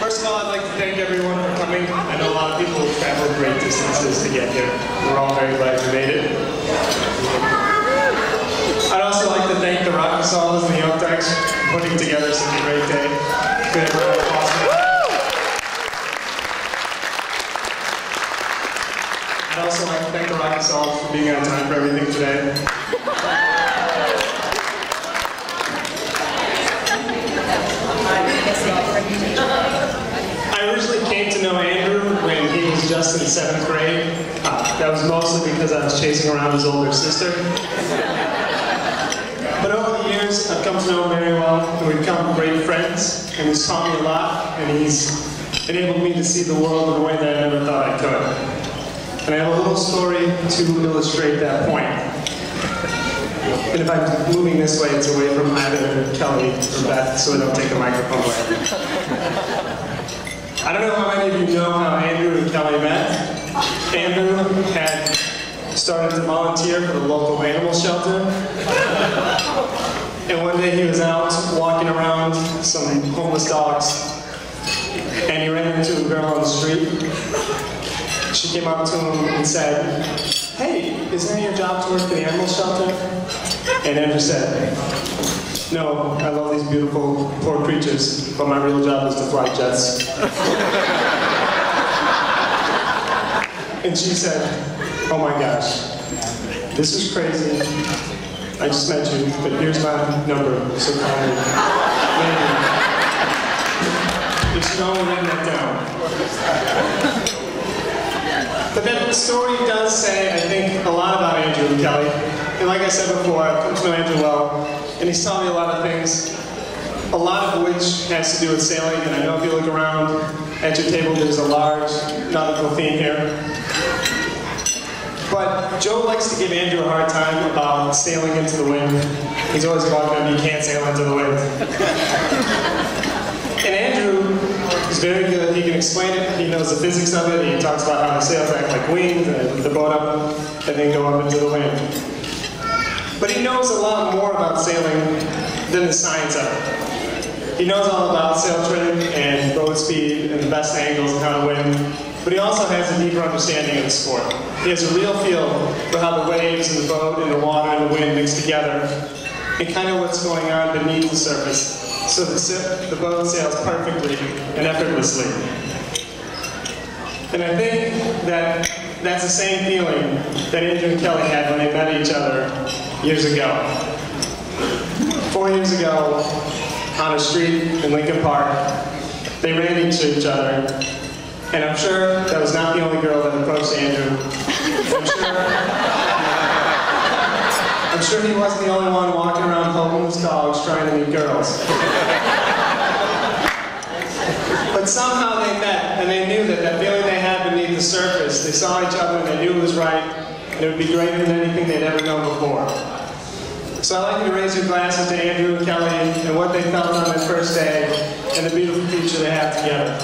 First of all, I'd like to thank everyone for coming. I know a lot of people have traveled great distances to get here. We're all very glad you made it. I'd also like to thank the Rockasaws and the Oak Decks for putting together such a great day. Good everyone, awesome. I'd also like to thank the Rockasaws for being on time for everything today. I originally came to know Andrew when he was just in 7th grade. That was mostly because I was chasing around his older sister. But over the years, I've come to know him very well, and we've become great friends, and he's taught me a lot, and he's enabled me to see the world in a way that I never thought I could. And I have a little story to illustrate that point. And if I'm moving this way, it's away from either Kelly or Beth, so I don't take the microphone away. I don't know how many of you know how Andrew and Kelly met. Andrew had started to volunteer for the local animal shelter. And one day he was out walking around some homeless dogs, and he ran into a girl on the street. She came up to him and said, "Hey, isn't it your job to work for the animal shelter?" And Andrew said, "No, I love these beautiful, poor creatures, but my real job is to fly jets." And she said, "Oh my gosh, this is crazy. I just met you, but here's my number, so call me. Maybe. You should only write that down." But that story does say, I think, a lot about Andrew and Kelly. And like I said before, I've come to know Andrew well, and he's taught me a lot of things, a lot of which has to do with sailing. And I know if you look around at your table, there's a large nautical theme here. But Joe likes to give Andrew a hard time about sailing into the wind. He's always talking about you can't sail into the wind. And Andrew is very good. He can explain it. He knows the physics of it. He talks about how the sails act like wings and lift the boat up and then go up into the wind. But he knows a lot more about sailing than the science of it. He knows all about sail trim and boat speed and the best angles and how to win. But he also has a deeper understanding of the sport. He has a real feel for how the waves and the boat and the water and the wind mix together and kind of what's going on beneath the surface. So the boat sails perfectly and effortlessly. And I think that that's the same feeling that Andrew and Kelly had when they met each other years ago. 4 years ago, on a street in Lincoln Park, they ran into each other. And I'm sure that was not the only girl that approached Andrew. I'm sure he wasn't the only one walking around homeless dogs trying to meet girls. But somehow they met, and they knew that that feeling they had beneath the surface, they saw each other and they knew it was right, and it would be greater than anything they'd ever known before. So I'd like you to raise your glasses to Andrew and Kelly and what they felt on that first day and the beautiful future they have together.